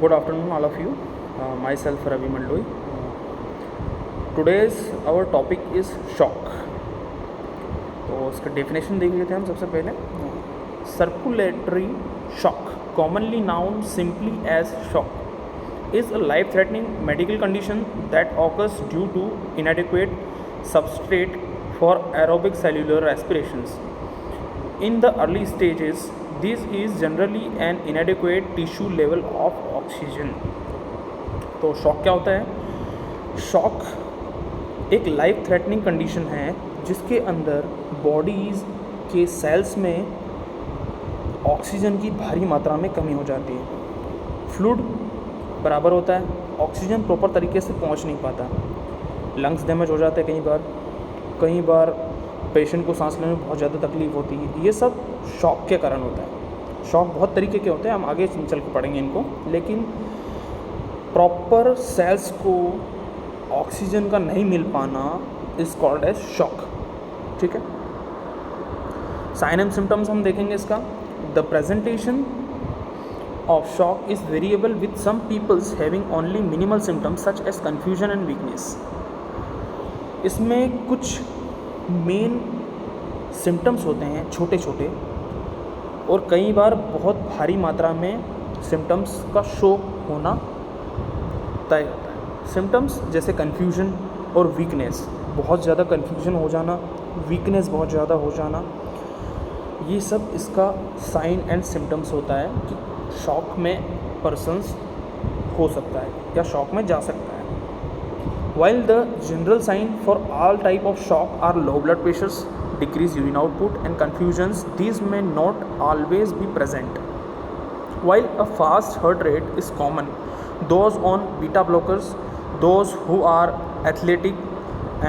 Good afternoon, all of you. Myself Ravi Mandoi. Today's our topic is shock. तो उसका definition देख लेते हैं हम सबसे पहले. Circulatory shock, commonly known simply as shock, is a life-threatening medical condition that occurs due to inadequate substrate for aerobic cellular respirations. In the early stages, this is generally an inadequate tissue level of oxygen. तो shock क्या होता है? Shock एक life threatening condition है जिसके अंदर bodies के sales में ऑक्सीजन की भारी मात्रा में कमी हो जाती है. फ्लूइड बराबर होता है, ऑक्सीजन प्रॉपर तरीके से पहुंच नहीं पाता, लंग्स डैमेज हो जाते हैं कई बार पेशेंट को सांस लेने में बहुत ज़्यादा तकलीफ होती है. ये सब शॉक के कारण होता है. शॉक बहुत तरीके के होते हैं, हम आगे चल के पढ़ेंगे इनको, लेकिन प्रॉपर सेल्स को ऑक्सीजन का नहीं मिल पाना इज कॉल्ड एज शॉक. ठीक है. साइन एंड सिम्टम्स हम देखेंगे इसका. The presentation of shock is variable with some peoples having only minimal symptoms such as confusion and weakness. इसमें कुछ मेन सिम्टम्स होते हैं छोटे छोटे, और कई बार बहुत भारी मात्रा में सिम्टम्स का शो होना तय होता है. सिम्टम्स जैसे कन्फ्यूजन और वीकनेस, बहुत ज़्यादा कन्फ्यूजन हो जाना, वीकनेस बहुत ज़्यादा हो जाना, ये सब इसका साइन एंड सिम्टम्स होता है कि शॉक में पर्सन्स हो सकता है या शॉक में जा सकता है. While the general sign for all type of shock are low blood pressures, decreased urine output and confusions, these may not always be present. While a fast heart rate is common, those on beta blockers, those who are athletic,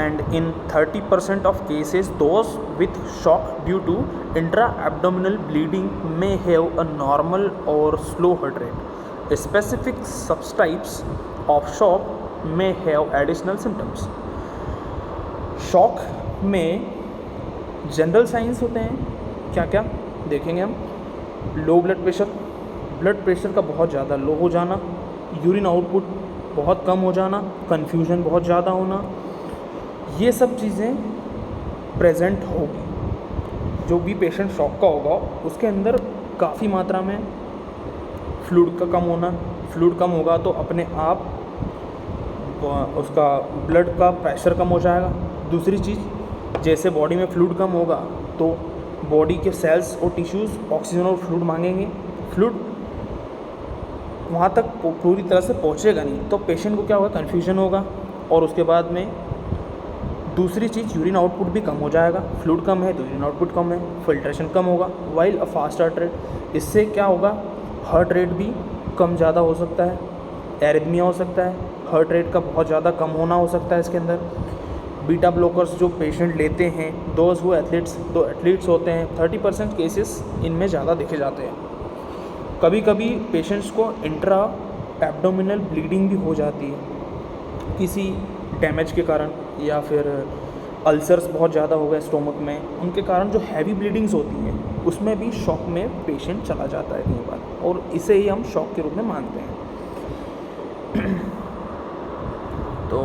and in 30% of cases those with shock due to intra-abdominal bleeding may have a normal or slow heart rate. Specific subtypes of shock may have additional symptoms. Shock में general science होते हैं क्या क्या देखेंगे हम. Low blood pressure का बहुत ज़्यादा लो हो जाना, यूरिन आउटपुट बहुत कम हो जाना, कन्फ्यूजन बहुत ज़्यादा होना, ये सब चीज़ें प्रेजेंट होगी. जो भी पेशेंट शॉक का होगा उसके अंदर काफ़ी मात्रा में फ्लूइड का कम होना. फ्लूइड कम होगा तो अपने आप उसका ब्लड का प्रेशर कम हो जाएगा. दूसरी चीज़, जैसे बॉडी में फ्लूइड कम होगा तो बॉडी के सेल्स और टिश्यूज़ ऑक्सीजन और फ्लूइड मांगेंगे. फ्लूइड वहाँ तक पूरी तरह से पहुँचेगा नहीं तो पेशेंट को क्या होगा, कन्फ्यूजन होगा. और उसके बाद में दूसरी चीज़, यूरिन आउटपुट भी कम हो जाएगा. फ्लूइड कम है तो यूरिन आउटपुट कम है, फिल्ट्रेशन कम होगा. While a fast heart rate, इससे क्या होगा, हार्ट रेट भी कम ज़्यादा हो सकता है, एरिथमिया हो सकता है, हार्ट रेट का बहुत ज़्यादा कम होना हो सकता है इसके अंदर. बीटा ब्लॉकर्स जो पेशेंट लेते हैं, दोज वो एथलीट्स होते हैं, 30% केसेस इनमें ज़्यादा देखे जाते हैं. कभी कभी पेशेंट्स को इंट्रा एब्डोमिनल ब्लीडिंग भी हो जाती है किसी डैमेज के कारण, या फिर अल्सर्स बहुत ज़्यादा हो गए स्टोमक में, उनके कारण जो हैवी ब्लीडिंग्स होती हैं उसमें भी शॉक में पेशेंट चला जाता है कई बार, और इसे ही हम शॉक के रूप में मानते हैं. तो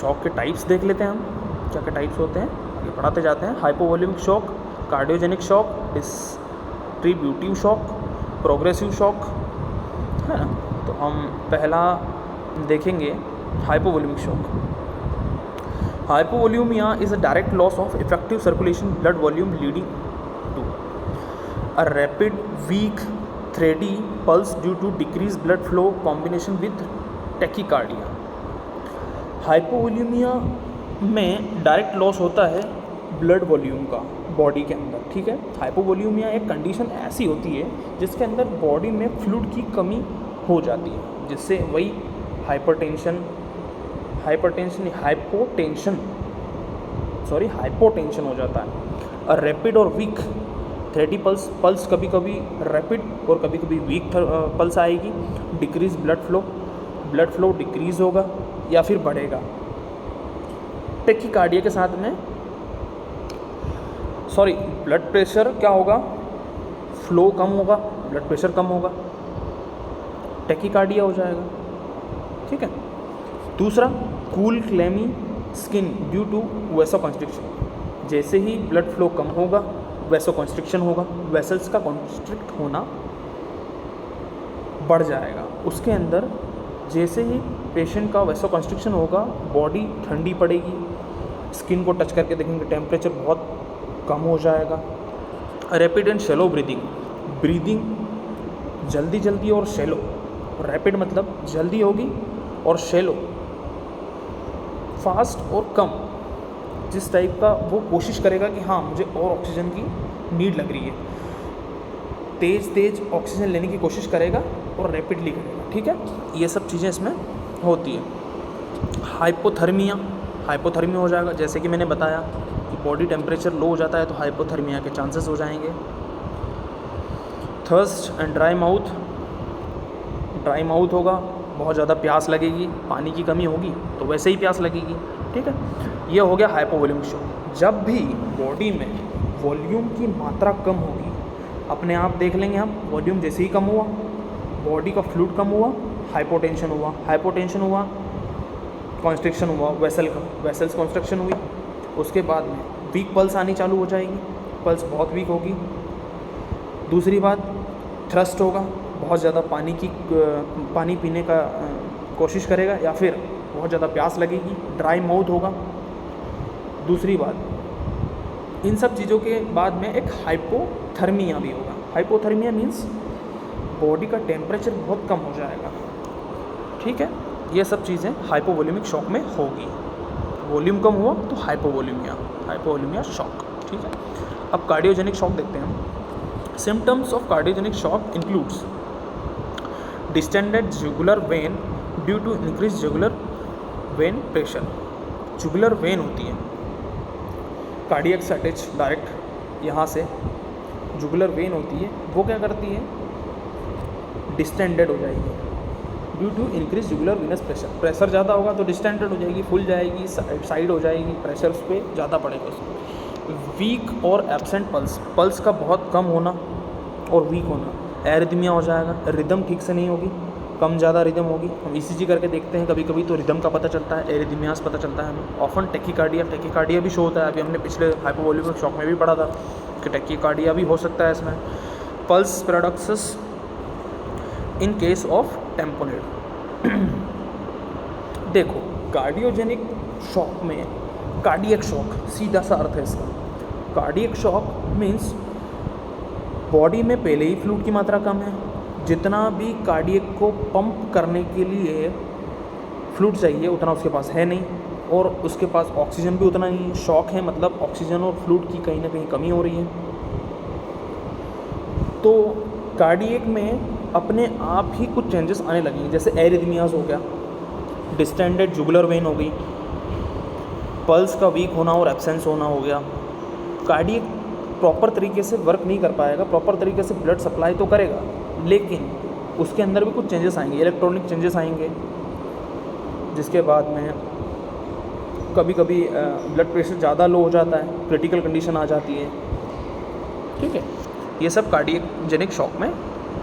शॉक के टाइप्स देख लेते हैं हम, क्या क्या टाइप्स होते हैं, आगे पढ़ाते जाते हैं. Hypovolaemic shock, cardiogenic shock, distributive shock, progressive shock, है ना. तो हम पहला देखेंगे hypovolaemic shock. Hypovolaemia is a direct loss of effective circulation blood volume leading to a rapid weak thready pulse due to decrease blood flow combination with tachycardia. Hypovolaemia में direct loss होता है blood volume का body के अंदर. ठीक है. हाइपोवॉल्यूमिया एक condition ऐसी होती है जिसके अंदर बॉडी में फ्लूइड की कमी हो जाती है, जिससे वही हाइपोटेंशन हो जाता है. और रैपिड और वीक थ्रेडी पल्स कभी कभी रैपिड और कभी कभी वीक पल्स आएगी. डिक्रीज ब्लड फ्लो डिक्रीज होगा या फिर बढ़ेगा. टैकीकार्डिया के साथ में ब्लड प्रेशर क्या होगा, फ्लो कम होगा, ब्लड प्रेशर कम होगा. टैकीकार्डिया हो जाएगा। ठीक है। दूसरा, cool clammy skin due to vasoconstriction, जैसे ही ब्लड फ्लो कम होगा वैसोकंस्ट्रिक्शन होगा, वेसल्स का कॉन्स्ट्रिक्ट होना बढ़ जाएगा। उसके अंदर जैसे ही पेशेंट का वैसोकंस्ट्रिक्शन होगा बॉडी ठंडी पड़ेगी, स्किन को टच करके देखेंगे टेम्परेचर बहुत कम हो जाएगा। Rapid and shallow breathing, breathing जल्दी जल्दी और शैलो, रैपिड मतलब जल्दी होगी और शैलो फास्ट और कम, जिस टाइप का वो कोशिश करेगा कि हाँ मुझे और ऑक्सीजन की नीड लग रही है, तेज़ ऑक्सीजन लेने की कोशिश करेगा और रैपिडली करेगा। ठीक है, ये सब चीज़ें इसमें होती है। हाइपोथर्मिया हो जाएगा, जैसे कि मैंने बताया कि बॉडी टेम्परेचर लो हो जाता है तो हाइपोथर्मिया के चांसेस हो जाएंगे। थर्स्ट एंड ड्राई माउथ होगा, बहुत ज़्यादा प्यास लगेगी, पानी की कमी होगी तो वैसे ही प्यास लगेगी। ठीक है, ये हो गया हाइपोवॉल्यूमिक शॉक। जब भी बॉडी में वॉल्यूम की मात्रा कम होगी, अपने आप देख लेंगे हम, वॉल्यूम जैसे ही कम हुआ बॉडी का फ्लूइड कम हुआ, हाइपोटेंशन हुआ, कॉन्स्ट्रिक्शन हुआ वेसल्स कॉन्स्ट्रक्शन हुई। उसके बाद में वीक पल्स आनी चालू हो जाएगी, पल्स बहुत वीक होगी। दूसरी बात, थ्रस्ट होगा, बहुत ज़्यादा पानी पीने का कोशिश करेगा या फिर बहुत ज़्यादा प्यास लगेगी। ड्राई माउथ होगा। दूसरी बात, इन सब चीज़ों के बाद में एक हाइपोथर्मिया भी होगा। हाइपोथर्मिया मीन्स बॉडी का टेम्परेचर बहुत कम हो जाएगा। ठीक है, ये सब चीज़ें हाइपोवॉल्यूमिक शॉक में होगी। वॉल्यूम कम हुआ तो हाइपोवॉल्यूमिया शॉक। ठीक है, अब कार्डियोजेनिक शॉक देखते हैं हम। Symptoms of cardiogenic shock includes distended jugular vein due to increase jugular vein pressure. Jugular vein होती है कार्डियक से अटैच डायरेक्ट, यहाँ से जुगुलर वेन होती है, वो क्या करती है, डिस्टेंडेड हो जाएगी due to increase jugular venous pressure ज़्यादा होगा तो डिस्टेंडेड हो जाएगी, फुल जाएगी, साइड हो जाएगी, प्रेशर उस पर ज़्यादा पड़ेगा उसमें। वीक और एब्सेंट पल्स का बहुत कम होना और वीक होना। एरिथमिया हो जाएगा, रिदम ठीक से नहीं होगी, कम ज़्यादा रिदम होगी। हम ईसीजी करके देखते हैं कभी कभी तो रिदम का पता चलता है, एरिथमियास पता चलता है हमें। ऑफन टैकीकार्डिया भी शो होता है। अभी हमने पिछले हाइपोवॉल्यूमिक शॉक में भी पढ़ा था कि टैकीकार्डिया भी हो सकता है इसमें। Pulse paradoxus in case of tamponade. देखो, कार्डियोजेनिक शॉक में कार्डियक शॉक सीधा सा अर्थ है इसका। कार्डियक शॉक मीन्स बॉडी में पहले ही फ्लूइड की मात्रा कम है, जितना भी कार्डियक को पंप करने के लिए फ्लूइड चाहिए उतना उसके पास है नहीं, और उसके पास ऑक्सीजन भी उतना नहीं। शॉक है मतलब ऑक्सीजन और फ्लूइड की कहीं ना कहीं कमी हो रही है। तो कार्डियक में अपने आप ही कुछ चेंजेस आने लगेंगे, जैसे एरिथमियाज हो गया, डिस्टेंडेड जुगुलर वेन हो गई, पल्स का वीक होना और एब्सेंस होना हो गया। कार्डियक प्रॉपर तरीके से वर्क नहीं कर पाएगा, प्रॉपर तरीके से ब्लड सप्लाई तो करेगा लेकिन उसके अंदर भी कुछ चेंजेस आएंगे, इलेक्ट्रॉनिक चेंजेस आएंगे, जिसके बाद में कभी कभी ब्लड प्रेशर ज़्यादा लो हो जाता है, क्रिटिकल कंडीशन आ जाती है। ठीक है, ये सब कार्डियोजेनिक शॉक में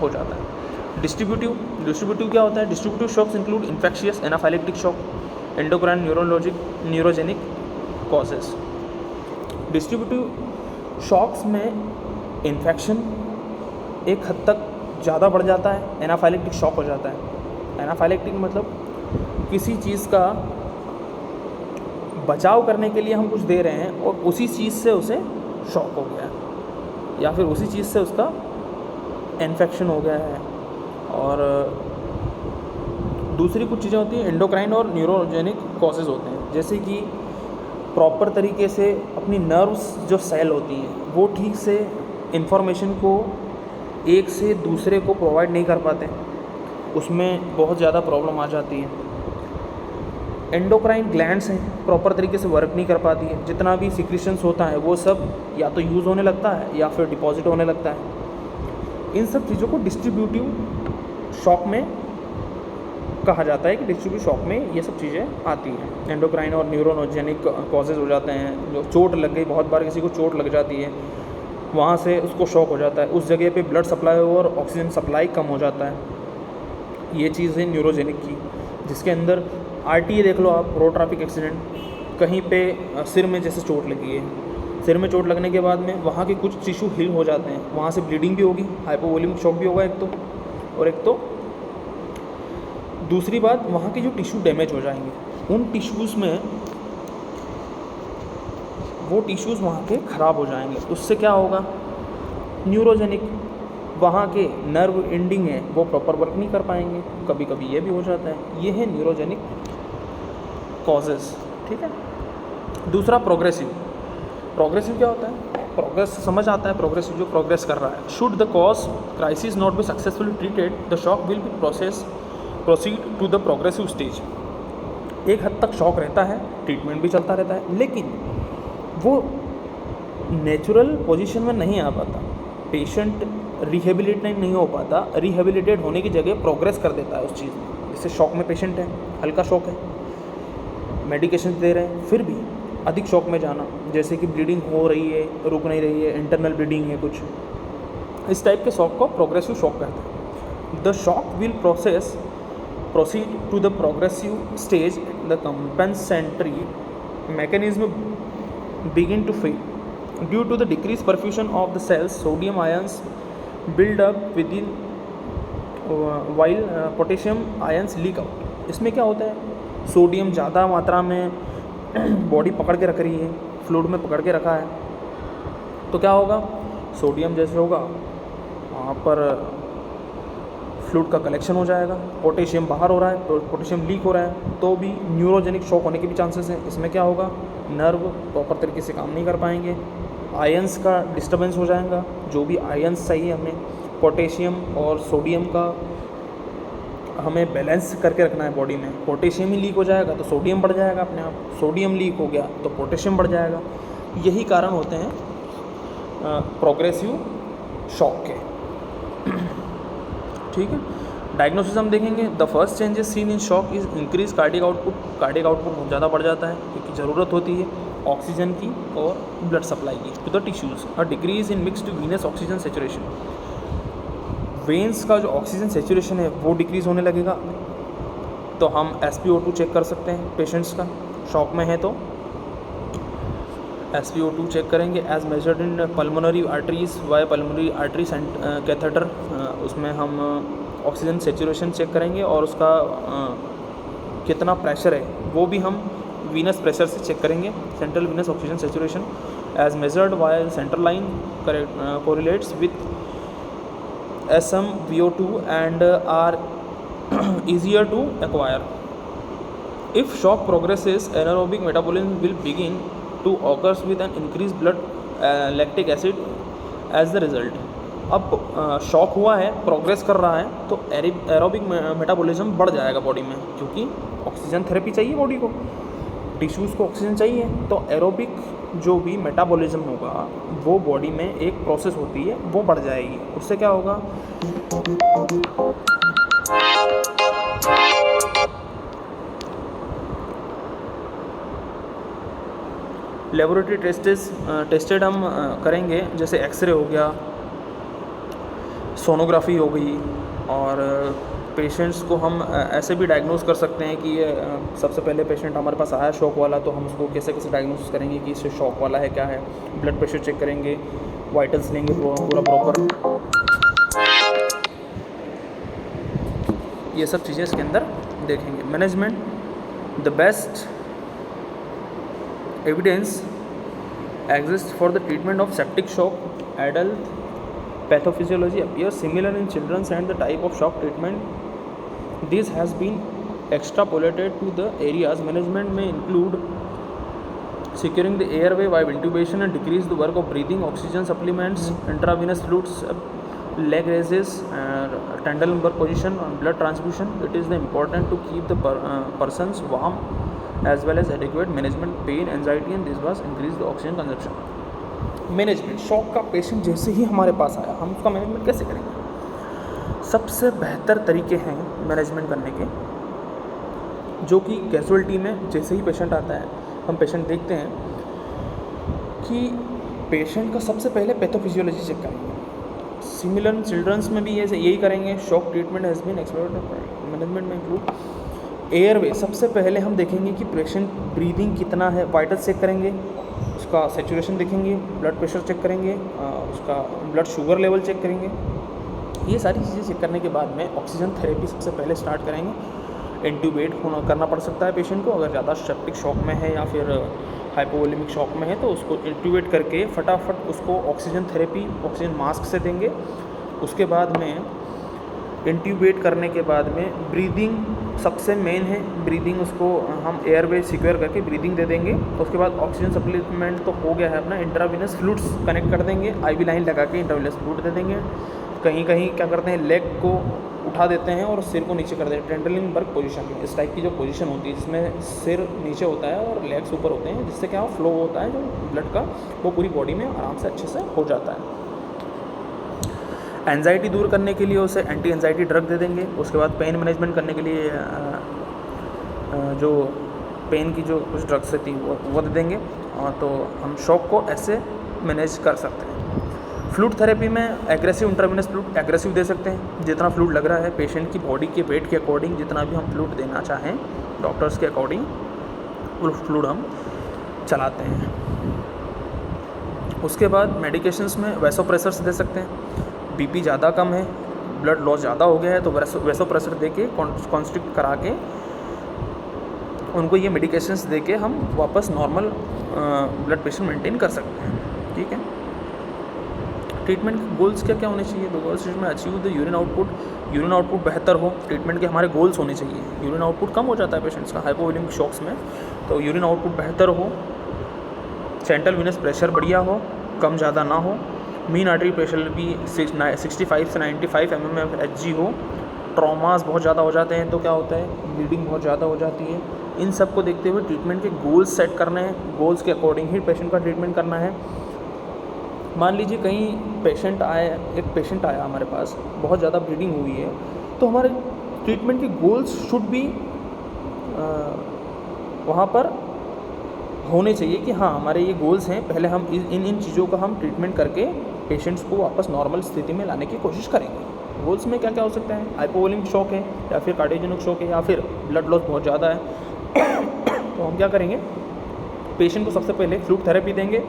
हो जाता है। डिस्ट्रीब्यूटिव क्या होता है? Distributive shocks include infectious anaphylactic shock, endocrine neurogenic causes. Distributive shocks में इन्फेक्शन एक हद तक ज़्यादा बढ़ जाता है, एनाफाइलेक्टिक शॉक हो जाता है। एनाफाइलेक्टिक मतलब किसी चीज़ का बचाव करने के लिए हम कुछ दे रहे हैं और उसी चीज़ से उसे शॉक हो गया है या फिर उसी चीज़ से उसका इन्फेक्शन हो गया है। और दूसरी कुछ चीज़ें होती हैं एंडोक्राइन और न्यूरोजेनिक कॉजेज़ होते हैं, जैसे कि प्रॉपर तरीके से अपनी नर्व्स जो सेल होती हैं वो ठीक से इंफॉर्मेशन को एक से दूसरे को प्रोवाइड नहीं कर पाते, उसमें बहुत ज़्यादा प्रॉब्लम आ जाती है। एंडोक्राइन ग्लैंड्स हैं, प्रॉपर तरीके से वर्क नहीं कर पाती है, जितना भी सिक्रीशंस होता है वो सब या तो यूज़ होने लगता है या फिर डिपॉजिट होने लगता है। इन सब चीज़ों को डिस्ट्रीब्यूटिव शॉक में कहा जाता है कि डिस्ट्रीब्यूटिव शॉक में ये सब चीज़ें आती हैं। एंडोक्राइन और न्यूरोजेनिक कॉजेज हो जाते हैं, जो चोट लग गई, बहुत बार किसी को चोट लग जाती है, वहाँ से उसको शॉक हो जाता है, उस जगह पे ब्लड सप्लाई और ऑक्सीजन सप्लाई कम हो जाता है। ये चीज़ है न्यूरोजेनिक की, जिसके अंदर आरटीए देख लो आप, रोड ट्रैफिक एक्सीडेंट, कहीं पे सिर में जैसे चोट लगी है, सिर में चोट लगने के बाद में वहाँ के कुछ टिश्यू हील हो जाते हैं, वहाँ से ब्लीडिंग भी होगी, हाइपोवोलेमिक शॉक भी होगा एक तो, और एक तो दूसरी बात वहाँ के जो टिश्यू डैमेज हो जाएंगे, उन टिश्यूज़ में वो टिश्यूज़ वहाँ के ख़राब हो जाएंगे, उससे क्या होगा, न्यूरोजेनिक वहाँ के नर्व एंडिंग है वो प्रॉपर वर्क नहीं कर पाएंगे, कभी कभी ये भी हो जाता है। ये है न्यूरोजेनिक कॉजेज़, ठीक है। दूसरा प्रोग्रेसिव। प्रोग्रेसिव क्या होता है, प्रोग्रेस समझ आता है, प्रोग्रेसिव जो प्रोग्रेस कर रहा है। Should the cause crisis not be successfully treated, the shock will be proceed to the progressive stage. एक हद तक शॉक रहता है, ट्रीटमेंट भी चलता रहता है, लेकिन वो नेचुरल पोजीशन में नहीं आ पाता, पेशेंट रिहेबिलिटेट नहीं हो पाता, रिहेबिलिटेट होने की जगह प्रोग्रेस कर देता है उस चीज़ में। जैसे शॉक में पेशेंट है, हल्का शॉक है, मेडिकेशन दे रहे हैं, फिर भी अधिक शॉक में जाना, जैसे कि ब्लीडिंग हो रही है, रुक नहीं रही है, इंटरनल ब्लीडिंग है कुछ, इस टाइप के शॉक को प्रोग्रेसिव शॉक कहते हैं। The shock will proceed to the progressive stage, the compensatory mechanism begin to fail. Due to the decreased perfusion of the cells, sodium ions build up within while potassium ions leak out. इसमें क्या होता है, sodium ज़्यादा मात्रा में body पकड़ के रख रही है, फ्लूइड में पकड़ के रखा है, तो क्या होगा, सोडियम जैसे होगा वहाँ पर फ्लूइड का कलेक्शन हो जाएगा, पोटेशियम बाहर हो रहा है, तो पोटेशियम लीक हो रहा है, तो भी न्यूरोजेनिक शॉक होने के भी चांसेस हैं। इसमें क्या होगा, नर्व प्रॉपर तरीके से काम नहीं कर पाएंगे, आयंस का डिस्टर्बेंस हो जाएगा, जो भी आयंस चाहिए हमें, पोटेशियम और सोडियम का हमें बैलेंस करके रखना है बॉडी में। पोटेशियम ही लीक हो जाएगा तो सोडियम बढ़ जाएगा अपने आप, सोडियम लीक हो गया तो पोटेशियम बढ़ जाएगा। यही कारण होते हैं प्रोग्रेसिव शॉक के, ठीक है। डायग्नोसिस हम देखेंगे, the first changes seen in shock is increase cardiac output. Cardiac output बहुत ज़्यादा बढ़ जाता है क्योंकि ज़रूरत होती है ऑक्सीजन की और ब्लड सप्लाई की टू द टिश्यूज़। और decrease in mixed Venus oxygen saturation, veins का जो ऑक्सीजन सेचुरेशन है वो डिक्रीज़ होने लगेगा। तो हम SpO2 चेक कर सकते हैं पेशेंट्स का, शॉक में है तो SpO2 चेक करेंगे as measured in pulmonary arteries via pulmonary artery catheter. उसमें हम ऑक्सीजन सेचुरेशन चेक करेंगे और उसका कितना प्रेशर है वो भी हम वीनस प्रेशर से चेक करेंगे, central venous oxygen saturation as measured via central line correlates with SmVO2 and are easier to acquire. If shock progresses, anaerobic metabolism will begin to occur with an increased blood lactic acid as the result. अब shock हुआ है, progress कर रहा है, तो aerobic metabolism बढ़ जाएगा body में, क्योंकि ऑक्सीजन थेरेपी चाहिए बॉडी को, टिश्यूज़ को ऑक्सीजन चाहिए, तो एरोबिक जो भी मेटाबॉलिज्म होगा वो बॉडी में एक प्रोसेस होती है वो बढ़ जाएगी। उससे क्या होगा, लेबोरेटरी टेस्टेड हम करेंगे, जैसे एक्सरे हो गया, सोनोग्राफी हो गई, और पेशेंट्स को हम ऐसे भी डायग्नोस कर सकते हैं कि ये सबसे पहले पेशेंट हमारे पास आया शॉक वाला, तो हम उसको कैसे कैसे डायग्नोस करेंगे कि इससे शॉक वाला है क्या है। ब्लड प्रेशर चेक करेंगे, वाइटल्स लेंगे पूरा प्रॉपर, ये सब चीज़ें इसके अंदर देखेंगे। Management, the best evidence exist for the treatment of septic shock. Adult pathophysiology appears similar in children and the type of shock treatment this has been extrapolated to the areas. Management may include securing the airway by intubation and decrease the work of breathing, oxygen supplements, intravenous fluids, leg raises, tendon lumbar position, and blood transfusion. It is important to keep the persons warm as well as adequate management pain, anxiety, and this was increase the oxygen consumption. Management, shock का patient जैसे ही हमारे पास आया हम उसका management कैसे करेंगे। सबसे बेहतर तरीके हैं मैनेजमेंट करने के, जो कि कैजुअल्टी में जैसे ही पेशेंट आता है हम पेशेंट देखते हैं कि पेशेंट का सबसे पहले पैथोफिजियोलॉजी चेक करेंगे। सिमिलर चिल्ड्रंस में भी ये यही करेंगे। Shock treatment has been explored management में इंक्लूड एयरवे। सबसे पहले हम देखेंगे कि पेशेंट ब्रीदिंग कितना है, वाइटल चेक करेंगे, उसका सैचुरेशन देखेंगे, ब्लड प्रेशर चेक करेंगे, उसका ब्लड शुगर लेवल चेक करेंगे। ये सारी चीज़ें चेक करने के बाद में ऑक्सीजन थेरेपी सबसे पहले स्टार्ट करेंगे। इंट्यूबेट होना करना पड़ सकता है पेशेंट को, अगर ज़्यादा सेप्टिक शॉक में है या फिर हाइपोवोलेमिक शॉक में है तो उसको इंट्यूबेट करके फटाफट उसको ऑक्सीजन थेरेपी ऑक्सीजन मास्क से देंगे। उसके बाद में इंट्यूबेट करने के बाद में ब्रीदिंग सबसे मेन है। ब्रीदिंग उसको हम एयरवे सिक्योर करके ब्रीदिंग दे देंगे। उसके बाद ऑक्सीजन सप्लीमेंट तो हो गया है अपना, इंट्रावीनस फ्लूइड्स कनेक्ट कर देंगे, आईवी लाइन लगा के इंट्रावीनस फ्लूइड दे देंगे। कहीं कहीं क्या करते हैं, लेग को उठा देते हैं और सिर को नीचे कर देते हैं, टेंडरलिंगबर्ग पोजीशन में। इस टाइप की जो पोजीशन होती है जिसमें सिर नीचे होता है और लेग्स ऊपर होते हैं, जिससे क्या फ्लो होता है जो ब्लड का वो पूरी बॉडी में आराम से अच्छे से हो जाता है। एंजाइटी दूर करने के लिए उसे एंटी एंजाइटी ड्रग दे देंगे। उसके बाद पेन मैनेजमेंट करने के लिए जो पेन की जो कुछ ड्रग्स थी वो दे देंगे। तो हम शॉक को ऐसे मैनेज कर सकते हैं। फ्लूइड थेरेपी में एग्रेसिव इंट्रावेनस फ्लूइड एग्रेसिव दे सकते हैं, जितना फ्लूइड लग रहा है पेशेंट की बॉडी के वेट के अकॉर्डिंग, जितना भी हम फ्लूइड देना चाहें डॉक्टर्स के अकॉर्डिंग वो फ्लूइड हम चलाते हैं। उसके बाद मेडिकेशंस में वैसोप्रेसर्स दे सकते हैं। बीपी ज़्यादा कम है, ब्लड लॉस ज़्यादा हो गया है तो वैसोप्रेसर दे के कॉन्स्ट्रिक्ट करा के उनको ये मेडिकेशंस दे के हम वापस नॉर्मल ब्लड प्रेशर मेंटेन कर सकते हैं। ठीक है। ट्रीटमेंट के गोल्स क्या क्या होने चाहिए? तो goals treatment achieve the urine output बेहतर हो। ट्रीटमेंट के हमारे गोल्स होने चाहिए। यूरिन आउटपुट कम हो जाता है पेशेंट्स का हाइपोवोलेमिक शॉक्स में, तो यूरिन आउटपुट बेहतर हो। सेंट्रल वीनस प्रेशर बढ़िया हो, कम ज़्यादा ना हो। मीन आर्टरी प्रेशर भी 65 से 95 mmHg हो। ट्रॉमास बहुत ज़्यादा हो जाते हैं तो क्या होता है, ब्लीडिंग बहुत ज़्यादा हो जाती है। इन सब को देखते हुए ट्रीटमेंट के गोल्स सेट करने हैं, गोल्स के अकॉर्डिंग ही पेशेंट का ट्रीटमेंट करना है। मान लीजिए कहीं एक पेशेंट आया हमारे पास, बहुत ज़्यादा ब्लीडिंग हुई है, तो हमारे ट्रीटमेंट के गोल्स शुड भी वहाँ पर होने चाहिए कि हाँ हमारे ये गोल्स हैं, पहले हम इन चीज़ों का हम ट्रीटमेंट करके पेशेंट्स को वापस नॉर्मल स्थिति में लाने की कोशिश करेंगे। गोल्स में क्या क्या हो सकता है, हाइपोवोलेमिक शॉक है या फिर कार्डियोजेनिक शॉक है या फिर ब्लड लॉस बहुत ज़्यादा है तो हम क्या करेंगे, पेशेंट को सबसे पहले फ्लूइड थेरेपी देंगे।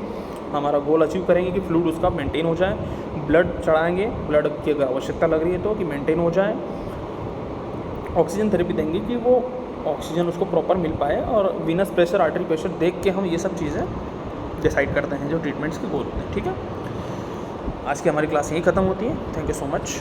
हमारा गोल अचीव करेंगे कि फ्लूइड उसका मेंटेन हो जाए, ब्लड चढ़ाएंगे, ब्लड की अगर आवश्यकता लग रही है तो कि मेंटेन हो जाए। ऑक्सीजन थेरेपी देंगे कि वो ऑक्सीजन उसको प्रॉपर मिल पाए, और वीनस प्रेशर आर्टरी प्रेशर देख के हम ये सब चीज़ें डिसाइड करते हैं जो ट्रीटमेंट्स के गोल होते हैं। ठीक है, आज की हमारी क्लास यहीं ख़त्म होती है। Thank you so much.